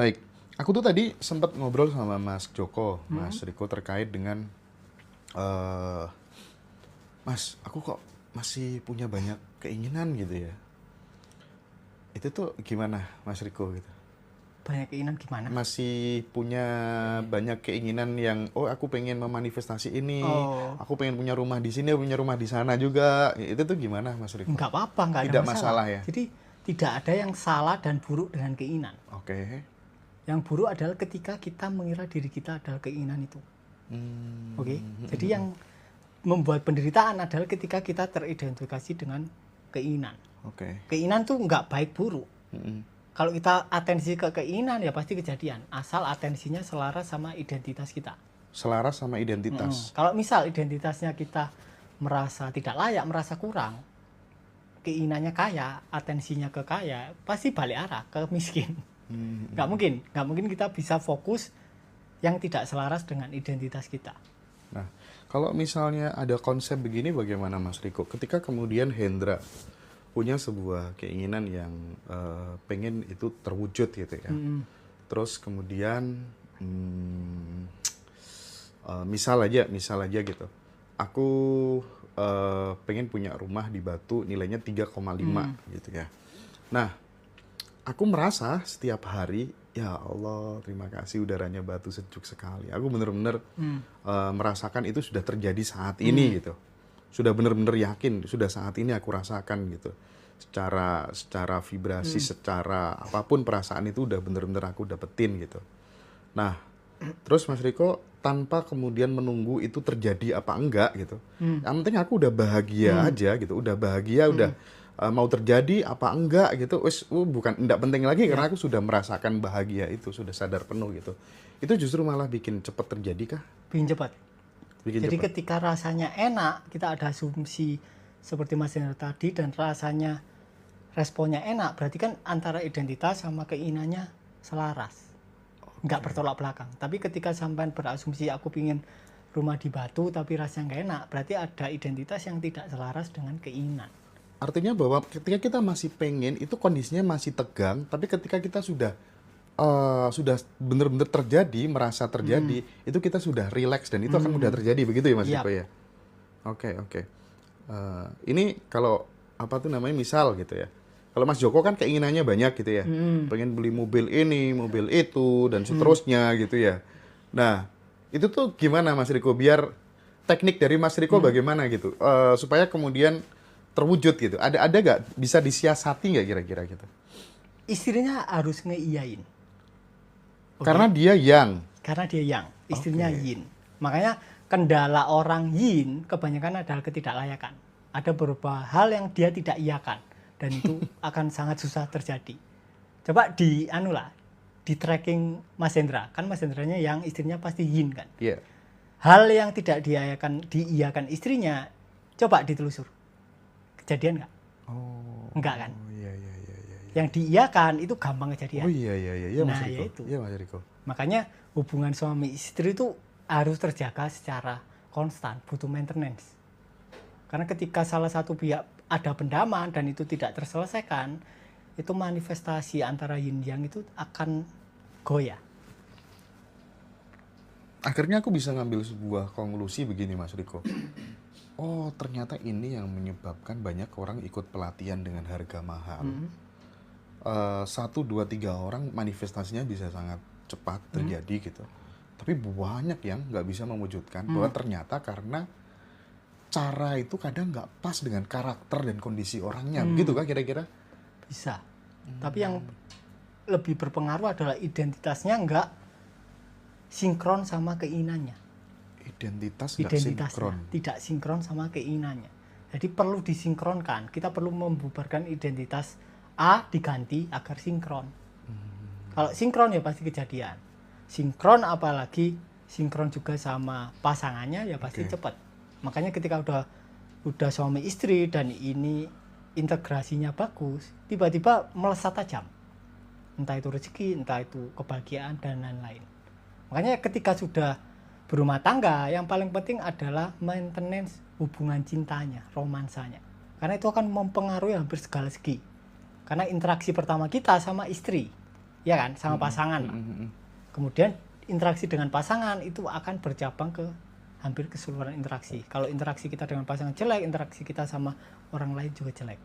Baik, aku tuh tadi sempat ngobrol sama Mas Joko, Mas Hmm. Riko terkait dengan eh Mas, aku kok masih punya banyak keinginan gitu ya. Itu tuh gimana, Mas Riko gitu? Banyak keinginan gimana? Masih punya banyak keinginan yang aku pengen memanifestasi ini, Oh, aku pengen punya rumah di sini, punya rumah di sana juga. Itu tuh gimana, Mas Riko? nggak apa-apa, nggak ada Tidak masalah. masalah ya? Jadi tidak ada yang salah dan buruk dengan keinginan. Oke. Yang buruk adalah ketika kita mengira diri kita adalah keinginan itu. Oke. Jadi yang membuat penderitaan adalah ketika kita teridentifikasi dengan keinginan. Oke. Keinginan tuh nggak baik buruk. Mm-mm. Kalau kita atensi ke keinginan ya pasti kejadian. Asal atensinya selaras sama identitas kita. Selaras sama identitas. Kalau misal identitasnya kita merasa tidak layak, merasa kurang, keinginannya kaya, atensinya ke kaya, pasti balik arah ke miskin. Nggak mungkin kita bisa fokus yang tidak selaras dengan identitas kita. Nah, kalau misalnya ada konsep begini bagaimana Mas Riko? Ketika kemudian Hendra punya sebuah keinginan yang pengen itu terwujud gitu ya. Terus kemudian misal aja gitu. Aku pengen punya rumah di Batu nilainya 3,5 gitu ya. Nah, aku merasa setiap hari, ya Allah, terima kasih udaranya Batu sejuk sekali. Aku bener-bener merasakan itu sudah terjadi saat ini gitu. Sudah bener-bener yakin, sudah saat ini aku rasakan gitu. Secara vibrasi, secara apapun perasaan itu udah bener-bener aku dapetin gitu. Nah, terus Mas Riko tanpa kemudian menunggu itu terjadi apa enggak gitu. Yang penting aku udah bahagia aja gitu, udah bahagia, udah mau terjadi apa enggak gitu. Wes bukan enggak penting lagi karena aku sudah merasakan bahagia itu, sudah sadar penuh gitu. Itu justru malah bikin cepet terjadi kah? Bikin cepat. Bikin Jadi cepet. ketika rasanya enak, kita ada asumsi seperti Mas Hendra tadi dan rasanya responnya enak, berarti kan antara identitas sama keinginannya selaras. Nggak bertolak belakang. Tapi ketika sampai berasumsi aku pingin rumah di Batu tapi rasanya nggak enak, berarti ada identitas yang tidak selaras dengan keinginan. Artinya bahwa ketika kita masih pengen itu kondisinya masih tegang, tapi ketika kita sudah benar-benar terjadi, merasa terjadi, itu kita sudah relax dan itu akan mudah terjadi begitu ya Mas Yap. Riko ya. Oke. Ini kalau apa tuh namanya misal gitu ya. Kalau Mas Joko kan keinginannya banyak gitu ya. Pengen beli mobil ini, mobil itu dan seterusnya gitu ya. Nah, itu tuh gimana Mas Riko biar teknik dari Mas Riko bagaimana gitu supaya kemudian terwujud gitu. Ada gak bisa disiasati nggak kira-kira gitu? Istrinya harus ngeiyain. Oke? Karena dia yang. Karena dia yang, istrinya Oke. yin. Makanya kendala orang yin kebanyakan adalah ketidaklayakan. Ada beberapa hal yang dia tidak iakan dan itu akan sangat susah terjadi. Coba di tracking Mas Hendra. Kan Mas Hendranya yang istrinya pasti yin kan. Iya. Hal yang tidak diiyakan istrinya, coba ditelusur. Kejadian nggak? Oh. Enggak kan? Iya. Yang diiyakan itu gampang kejadian. Oh iya Mas Nah, Riko. yaitu. Iya Mas Riko. Makanya hubungan suami istri itu harus terjaga secara konstan, butuh maintenance. Karena ketika salah satu pihak ada pendaman dan itu tidak terselesaikan, itu manifestasi antara yin yang itu akan goyah. Akhirnya aku bisa ngambil sebuah konklusi begini Mas Riko. Oh ternyata ini yang menyebabkan banyak orang ikut pelatihan dengan harga mahal. 1, 2, 3 orang manifestasinya bisa sangat cepat terjadi gitu. Tapi banyak yang nggak bisa mewujudkan bahwa ternyata karena cara itu kadang nggak pas dengan karakter dan kondisi orangnya. Begitu kah kira-kira? Bisa. Tapi yang lebih berpengaruh adalah identitasnya nggak sinkron sama keinginannya. Identitas nggak Identitasnya sinkron. tidak sinkron sama keinginannya. Jadi perlu disinkronkan. Kita perlu membubarkan identitas A diganti agar sinkron. Kalau sinkron ya pasti kejadian. Sinkron apalagi sinkron juga sama pasangannya ya pasti Oke. cepat. Makanya ketika udah suami istri dan ini integrasinya bagus, tiba-tiba melesat tajam. Entah itu rezeki, entah itu kebahagiaan dan lain-lain. Makanya ketika sudah berumah tangga, yang paling penting adalah maintenance hubungan cintanya, romansanya. Karena itu akan mempengaruhi hampir segala segi. Karena interaksi pertama kita sama istri. ya kan, sama pasangan. Kemudian interaksi dengan pasangan itu akan bercabang ke hampir keseluruhan interaksi. Kalau interaksi kita dengan pasangan jelek, interaksi kita sama orang lain juga jelek.